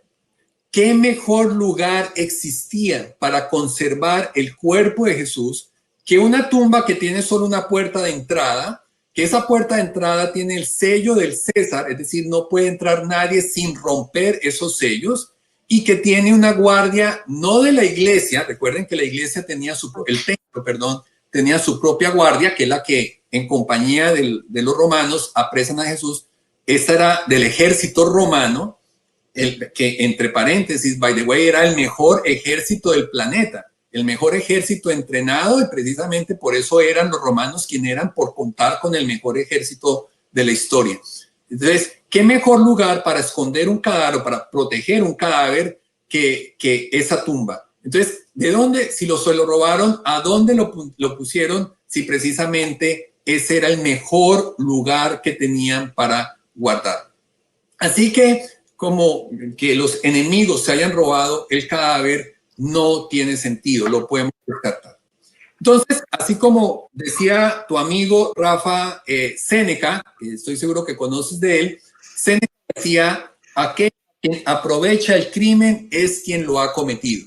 ¿Qué mejor lugar existía para conservar el cuerpo de Jesús que una tumba que tiene solo una puerta de entrada, que esa puerta de entrada tiene el sello del César, es decir, no puede entrar nadie sin romper esos sellos, y que tiene una guardia no de la iglesia? Recuerden que la iglesia tenía tenía su propia guardia, que es la que en compañía de los romanos apresan a Jesús. Esta era del ejército romano, que entre paréntesis, by the way, era el mejor ejército del planeta, el mejor ejército entrenado, y precisamente por eso eran los romanos quienes eran, por contar con el mejor ejército de la historia. Entonces, ¿qué mejor lugar para esconder un cadáver, para proteger un cadáver que esa tumba? Entonces, ¿de dónde, si se lo robaron, a dónde lo pusieron? Si precisamente ese era el mejor lugar que tenían para guardar. Así que, como que los enemigos se hayan robado el cadáver, no tiene sentido, lo podemos descartar. Entonces, así como decía tu amigo Rafa Séneca, que estoy seguro que conoces de él, Séneca decía, aquel quien aprovecha el crimen es quien lo ha cometido.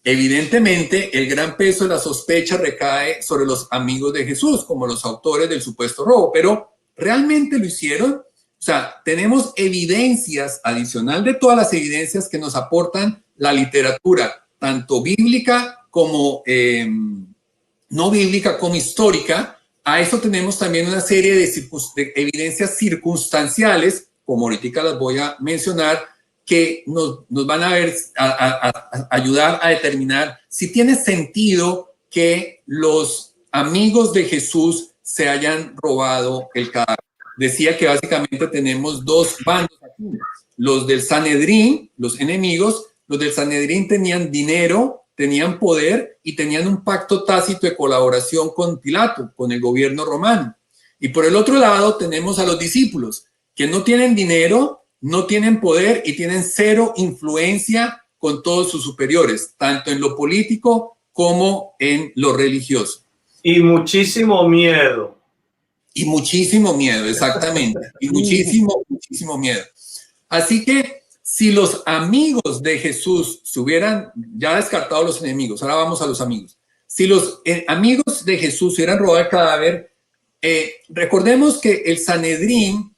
Evidentemente, el gran peso de la sospecha recae sobre los amigos de Jesús, como los autores del supuesto robo, pero ¿realmente lo hicieron? O sea, tenemos evidencias, adicional de todas las evidencias que nos aportan la literatura, tanto bíblica como no bíblica, como histórica. A eso tenemos también una serie de evidencias circunstanciales, como ahorita las voy a mencionar, que nos van a ayudar a determinar si tiene sentido que los amigos de Jesús se hayan robado el cadáver. Decía que básicamente tenemos dos bandos aquí. Los del Sanedrín, los enemigos, los del Sanedrín tenían dinero, tenían poder y tenían un pacto tácito de colaboración con Pilato, con el gobierno romano. Y por el otro lado tenemos a los discípulos, que no tienen dinero, no tienen poder y tienen cero influencia con todos sus superiores, tanto en lo político como en lo religioso. Y muchísimo miedo. Y muchísimo miedo, exactamente. Y muchísimo miedo. Así que si los amigos de Jesús se hubieran ya descartado los enemigos, ahora vamos a los amigos, si los amigos de Jesús hubieran robado el cadáver, recordemos que el Sanedrín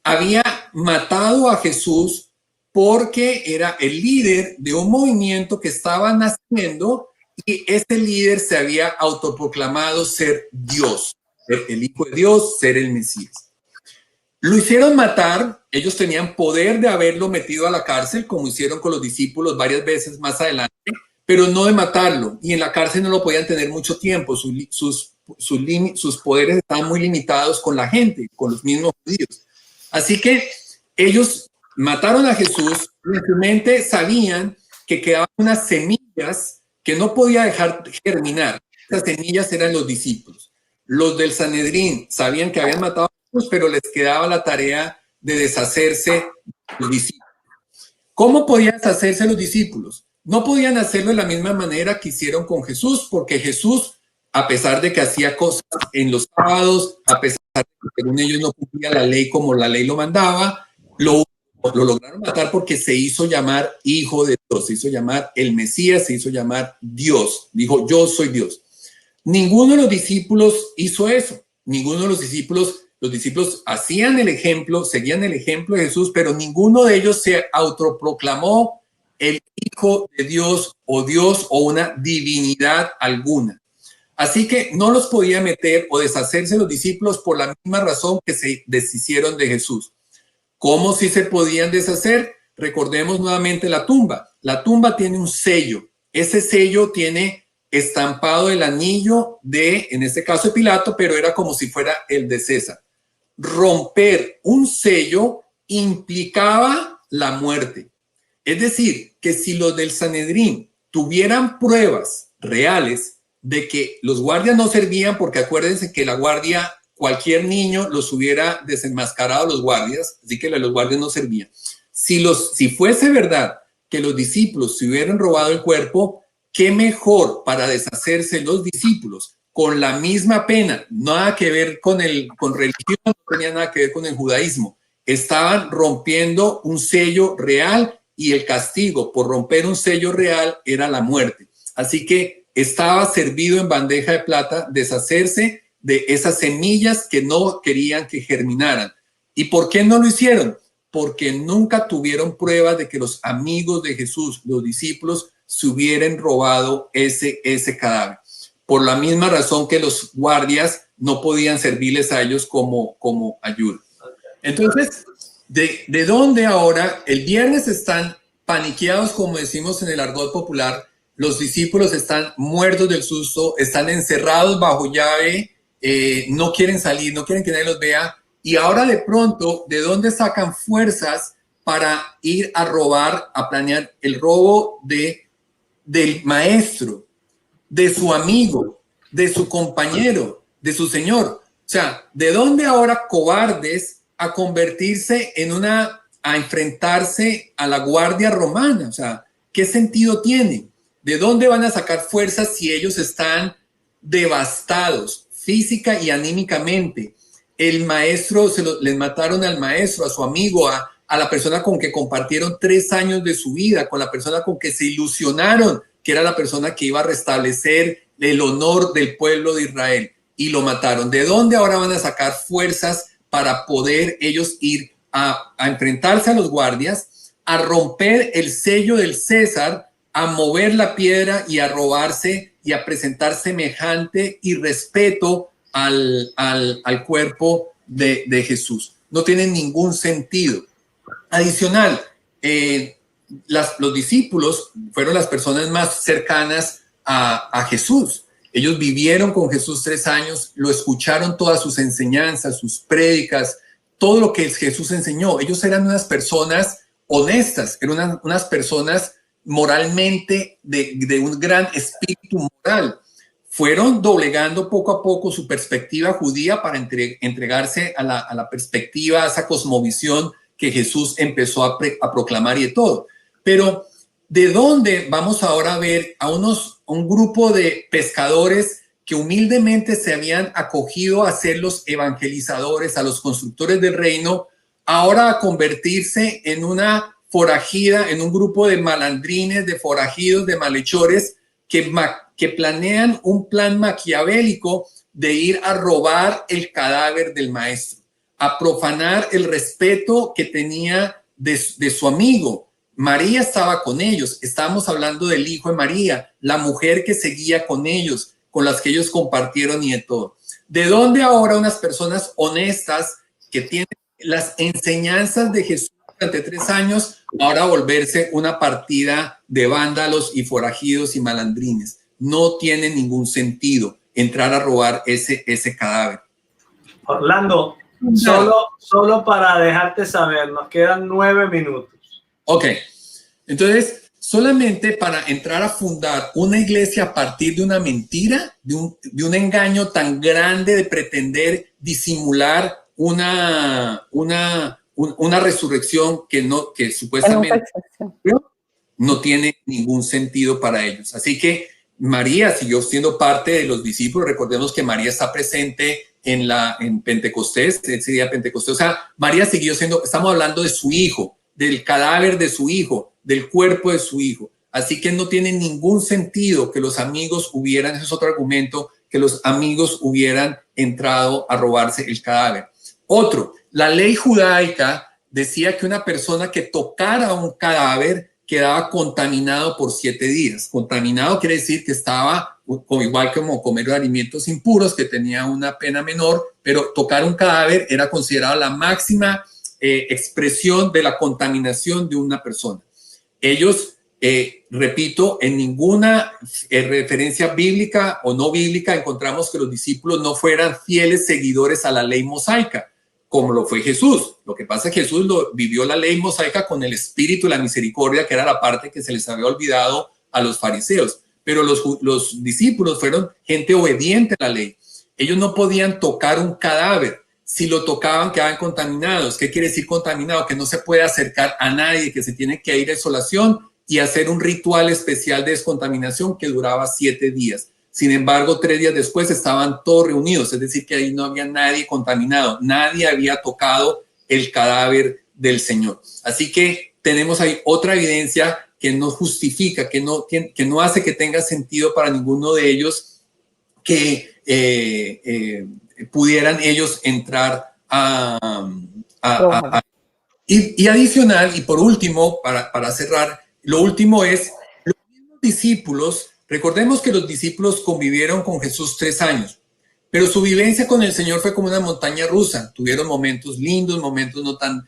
había matado a Jesús porque era el líder de un movimiento que estaba naciendo y ese líder se había autoproclamado ser Dios, ser el Hijo de Dios, ser el Mesías. Lo hicieron matar, ellos tenían poder de haberlo metido a la cárcel, como hicieron con los discípulos varias veces más adelante, pero no de matarlo. Y en la cárcel no lo podían tener mucho tiempo, sus poderes estaban muy limitados con la gente, con los mismos judíos. Así que ellos mataron a Jesús y en su mente sabían que quedaban unas semillas que no podía dejar germinar. Esas semillas eran los discípulos. Los del Sanedrín sabían que habían matado a Jesús, pero les quedaba la tarea de deshacerse de los discípulos. ¿Cómo podían deshacerse los discípulos? No podían hacerlo de la misma manera que hicieron con Jesús, porque Jesús, a pesar de que hacía cosas en los sábados, a pesar de que según ellos no cumplía la ley como la ley lo mandaba, lo lograron matar porque se hizo llamar Hijo de Dios, se hizo llamar el Mesías, se hizo llamar Dios. Dijo, yo soy Dios. Ninguno de los discípulos hizo eso. Ninguno de los discípulos hacían el ejemplo, seguían el ejemplo de Jesús, pero ninguno de ellos se autoproclamó el Hijo de Dios o una divinidad alguna. Así que no los podía meter o deshacerse los discípulos por la misma razón que se deshicieron de Jesús. ¿Cómo sí se podían deshacer? Recordemos nuevamente la tumba. La tumba tiene un sello. Ese sello tiene estampado el anillo de, en este caso, de Pilato, pero era como si fuera el de César. Romper un sello implicaba la muerte. Es decir, que si los del Sanedrín tuvieran pruebas reales de que los guardias no servían, porque acuérdense que la guardia, cualquier niño los hubiera desenmascarado los guardias, así que los guardias no servían. Si fuese verdad que los discípulos se hubieran robado el cuerpo, qué mejor para deshacerse los discípulos con la misma pena, nada que ver con religión, no tenía nada que ver con el judaísmo. Estaban rompiendo un sello real y el castigo por romper un sello real era la muerte. Así que estaba servido en bandeja de plata deshacerse de esas semillas que no querían que germinaran. ¿Y por qué no lo hicieron? Porque nunca tuvieron pruebas de que los amigos de Jesús, los discípulos, se hubieran robado ese cadáver. Por la misma razón que los guardias no podían servirles a ellos como ayuda. Entonces, ¿de dónde ahora? El viernes están paniqueados, como decimos en el argot popular. Los discípulos están muertos del susto, están encerrados bajo llave, no quieren salir, no quieren que nadie los vea. Y ahora de pronto, ¿de dónde sacan fuerzas para ir a robar, a planear el robo del maestro, de su amigo, de su compañero, de su señor? O sea, ¿de dónde ahora cobardes a convertirse a enfrentarse a la guardia romana? O sea, ¿qué sentido tiene? ¿De dónde van a sacar fuerzas si ellos están devastados física y anímicamente? El maestro, les mataron al maestro, a su amigo, a la persona con que compartieron 3 años de su vida, con la persona con que se ilusionaron, que era la persona que iba a restablecer el honor del pueblo de Israel, y lo mataron. ¿De dónde ahora van a sacar fuerzas para poder ellos ir a enfrentarse a los guardias, a romper el sello del César, a mover la piedra y a robarse y a presentar semejante irrespeto al cuerpo de Jesús? No tiene ningún sentido. Adicional, los discípulos fueron las personas más cercanas a Jesús. Ellos vivieron con Jesús 3 años, lo escucharon todas sus enseñanzas, sus prédicas, todo lo que Jesús enseñó. Ellos eran unas personas honestas, eran unas personas moralmente de un gran espíritu moral. Fueron doblegando poco a poco su perspectiva judía para entregarse a la perspectiva, a esa cosmovisión que Jesús empezó a proclamar y de todo. Pero ¿de dónde vamos ahora a ver a un grupo de pescadores que humildemente se habían acogido a ser los evangelizadores, a los constructores del reino? ahora a convertirse en una forajida, en un grupo de malandrines, de forajidos, de malhechores que planean un plan maquiavélico de ir a robar el cadáver del maestro, a profanar el respeto que tenía de su amigo. María estaba con ellos, estábamos hablando del hijo de María, la mujer que seguía con ellos, con las que ellos compartieron y de todo. ¿De dónde ahora unas personas honestas que tienen las enseñanzas de Jesús durante 3 años, ahora volverse una partida de vándalos y forajidos y malandrines? No tiene ningún sentido entrar a robar ese cadáver. Orlando, solo para dejarte saber, nos quedan 9 minutos. Ok, entonces solamente para entrar a fundar una iglesia a partir de una mentira, de un engaño tan grande de pretender disimular una resurrección que supuestamente no tiene ningún sentido para ellos. Así que María siguió siendo parte de los discípulos. Recordemos que María está presente en Pentecostés, ese día Pentecostés. O sea, María siguió siendo, estamos hablando de su hijo, del cadáver de su hijo, del cuerpo de su hijo. Así que no tiene ningún sentido que los amigos hubieran, ese es otro argumento, que los amigos hubieran entrado a robarse el cadáver. Otro, la ley judaica decía que una persona que tocara un cadáver quedaba contaminado por 7 días. Contaminado quiere decir que estaba igual como comer alimentos impuros, que tenía una pena menor, pero tocar un cadáver era considerado la máxima expresión de la contaminación de una persona. Ellos, repito, en ninguna referencia bíblica o no bíblica encontramos que los discípulos no fueran fieles seguidores a la ley mosaica, como lo fue Jesús. Lo que pasa es que Jesús vivió la ley mosaica con el espíritu y la misericordia, que era la parte que se les había olvidado a los fariseos. Pero los discípulos fueron gente obediente a la ley. Ellos no podían tocar un cadáver. Si lo tocaban, quedaban contaminados. ¿Qué quiere decir contaminado? Que no se puede acercar a nadie, que se tiene que ir a isolación y hacer un ritual especial de descontaminación que duraba 7 días. Sin embargo, 3 días después estaban todos reunidos, es decir, que ahí no había nadie contaminado, nadie había tocado el cadáver del Señor. Así que tenemos ahí otra evidencia que no justifica, que no hace que tenga sentido para ninguno de ellos que pudieran ellos entrar y adicional, y por último, para cerrar, lo último es los mismos discípulos. Recordemos que los discípulos convivieron con Jesús 3 años, pero su vivencia con el Señor fue como una montaña rusa. Tuvieron momentos lindos, momentos no tan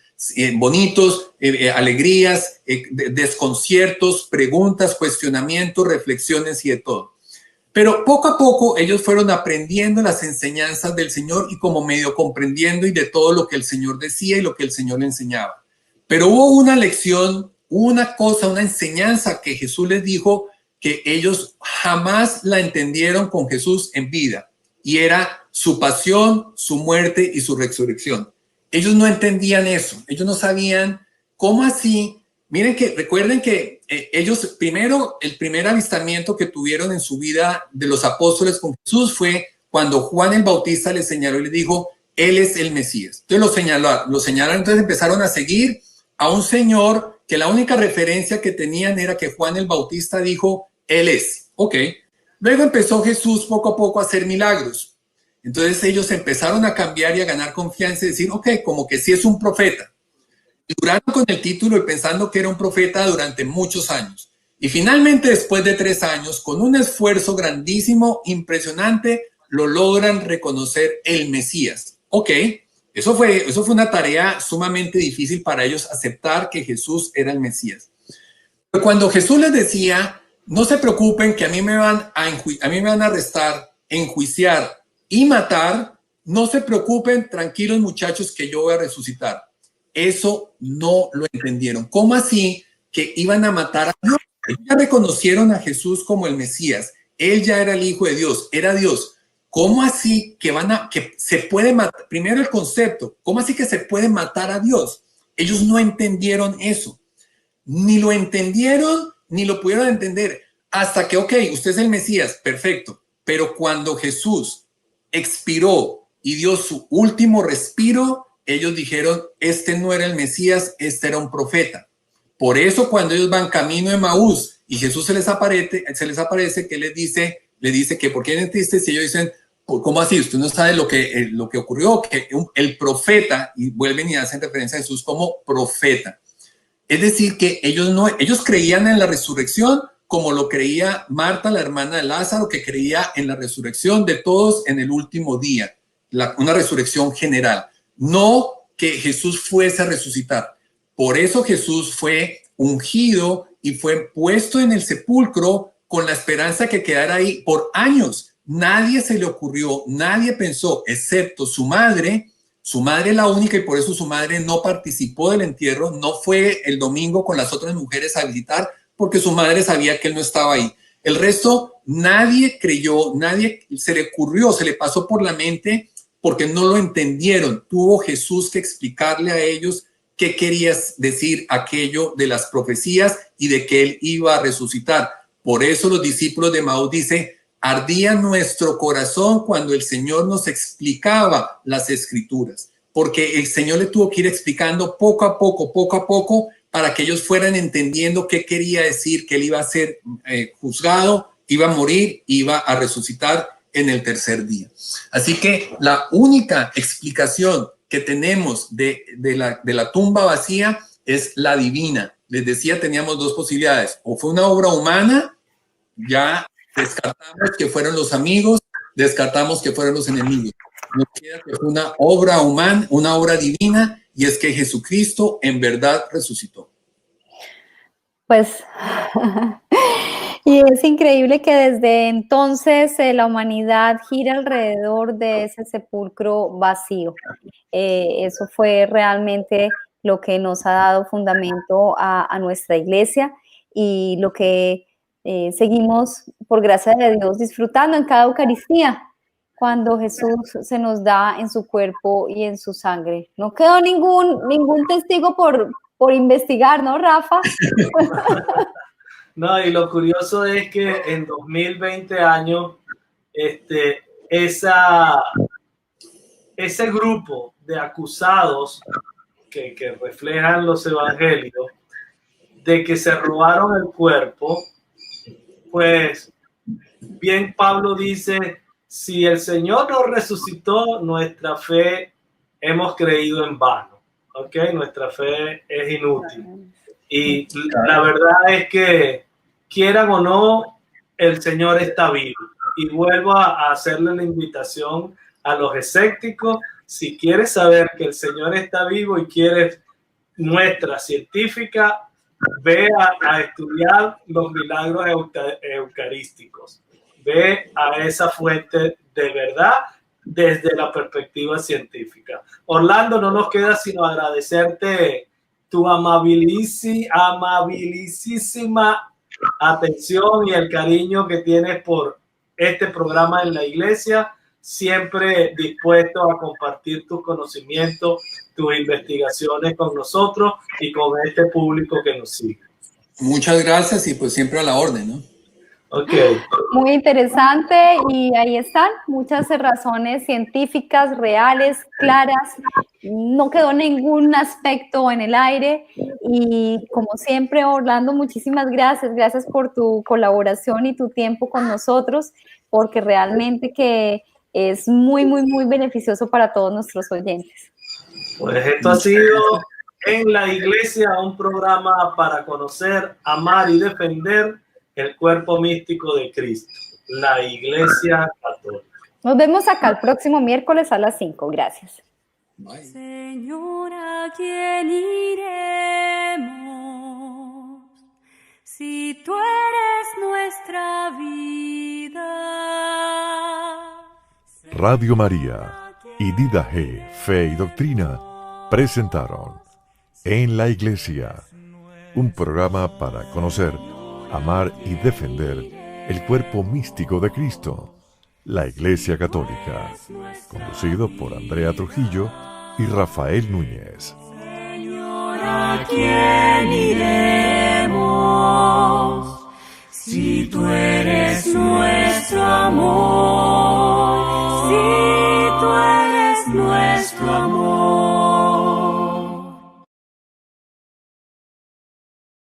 bonitos, alegrías, desconciertos, preguntas, cuestionamientos, reflexiones y de todo. Pero poco a poco ellos fueron aprendiendo las enseñanzas del Señor y como medio comprendiendo y de todo lo que el Señor decía y lo que el Señor le enseñaba. Pero hubo una lección, una cosa, una enseñanza que Jesús les dijo que ellos jamás la entendieron con Jesús en vida, y era su pasión, su muerte y su resurrección. Ellos no entendían eso, ellos no sabían cómo así. Miren que recuerden que ellos primero, el primer avistamiento que tuvieron en su vida de los apóstoles con Jesús fue cuando Juan el Bautista les señaló y les dijo, él es el Mesías. Entonces lo señalaron, entonces empezaron a seguir a un señor que la única referencia que tenían era que Juan el Bautista dijo, él es. Ok. Luego empezó Jesús poco a poco a hacer milagros. Entonces ellos empezaron a cambiar y a ganar confianza y decir, ok, como que sí es un profeta. Y duraron con el título y pensando que era un profeta durante muchos años. Y finalmente, después de 3 años, con un esfuerzo grandísimo, impresionante, lo logran reconocer el Mesías. Ok, eso fue una tarea sumamente difícil para ellos, aceptar que Jesús era el Mesías. Pero cuando Jesús les decía, no se preocupen que a mí me van a arrestar, enjuiciar y matar, no se preocupen, tranquilos muchachos, que yo voy a resucitar. Eso no lo entendieron. ¿Cómo así que iban a matar a Dios? Ellos ya reconocieron a Jesús como el Mesías. Él ya era el Hijo de Dios, era Dios. ¿Cómo así que se puede matar? Primero el concepto, ¿cómo así que se puede matar a Dios? Ellos no entendieron eso. Ni lo entendieron, ni lo pudieron entender. Hasta que, ok, usted es el Mesías, perfecto. Pero cuando Jesús expiró y dio su último respiro, ellos dijeron, este no era el Mesías, este era un profeta. Por eso cuando ellos van camino de Emaús y Jesús se les aparece, que les dice que ¿por qué vienen tristes? Y ellos dicen, ¿cómo así? Usted no sabe lo que ocurrió, que el profeta, y vuelven y hacen referencia a Jesús como profeta. Es decir, que ellos creían en la resurrección como lo creía Marta, la hermana de Lázaro, que creía en la resurrección de todos en el último día, una resurrección general, no que Jesús fuese a resucitar. Por eso Jesús fue ungido y fue puesto en el sepulcro con la esperanza que quedara ahí por años. Nadie se le ocurrió, nadie pensó, excepto su madre la única, y por eso su madre no participó del entierro, no fue el domingo con las otras mujeres a visitar, porque su madre sabía que él no estaba ahí. El resto, nadie creyó, nadie se le ocurrió, se le pasó por la mente, porque no lo entendieron. Tuvo Jesús que explicarle a ellos qué quería decir aquello de las profecías y de que él iba a resucitar. Por eso los discípulos de Emaús dicen, ardía nuestro corazón cuando el Señor nos explicaba las escrituras, porque el Señor le tuvo que ir explicando poco a poco, para que ellos fueran entendiendo qué quería decir, que él iba a ser juzgado, iba a morir, iba a resucitar en el tercer día. Así que la única explicación que tenemos de la tumba vacía es la divina. Les decía, teníamos dos posibilidades, o fue una obra humana, ya descartamos que fueron los amigos, descartamos que fueron los enemigos. Nos queda que fue una obra humana, una obra divina, y es que Jesucristo en verdad resucitó. Pues, y es increíble que desde entonces la humanidad gira alrededor de ese sepulcro vacío. Eso fue realmente lo que nos ha dado fundamento a nuestra iglesia y lo que seguimos, por gracia de Dios, disfrutando en cada Eucaristía, cuando Jesús se nos da en su cuerpo y en su sangre. No quedó ningún testigo por investigar, ¿no, Rafa? No, y lo curioso es que en 2020 años, ese grupo de acusados que reflejan los evangelios, de que se robaron el cuerpo, pues bien Pablo dice, si el Señor nos resucitó, nuestra fe hemos creído en vano, ¿ok? Nuestra fe es inútil. Y la verdad es que, quieran o no, el Señor está vivo. Y vuelvo a hacerle la invitación a los escépticos, si quieres saber que el Señor está vivo y quieres muestra científica, ve a estudiar los milagros eucarísticos. Ve a esa fuente de verdad desde la perspectiva científica. Orlando, no nos queda sino agradecerte tu amabilísima atención y el cariño que tienes por este programa en la iglesia, siempre dispuesto a compartir tus conocimientos, tus investigaciones con nosotros y con este público que nos sigue. Muchas gracias y pues siempre a la orden, ¿no? Okay. Muy interesante y ahí están muchas razones científicas, reales, claras. No quedó ningún aspecto en el aire y como siempre, Orlando, muchísimas gracias. Gracias por tu colaboración y tu tiempo con nosotros, porque realmente que es muy beneficioso para todos nuestros oyentes. Pues esto ha sido En la Iglesia, un programa para conocer, amar y defender el cuerpo místico de Cristo, la Iglesia Católica. Nos vemos acá el próximo miércoles a las 5. Gracias. Bye. Señor, ¿a quién iremos? Si tú eres nuestra vida. Radio María y Dida G, Fe y Doctrina presentaron En la Iglesia, un programa para conocer, amar y defender el cuerpo místico de Cristo, la Iglesia Católica, conducido por Andrea Trujillo y Rafael Núñez. Señor, ¿a quién iremos? Si tú eres nuestra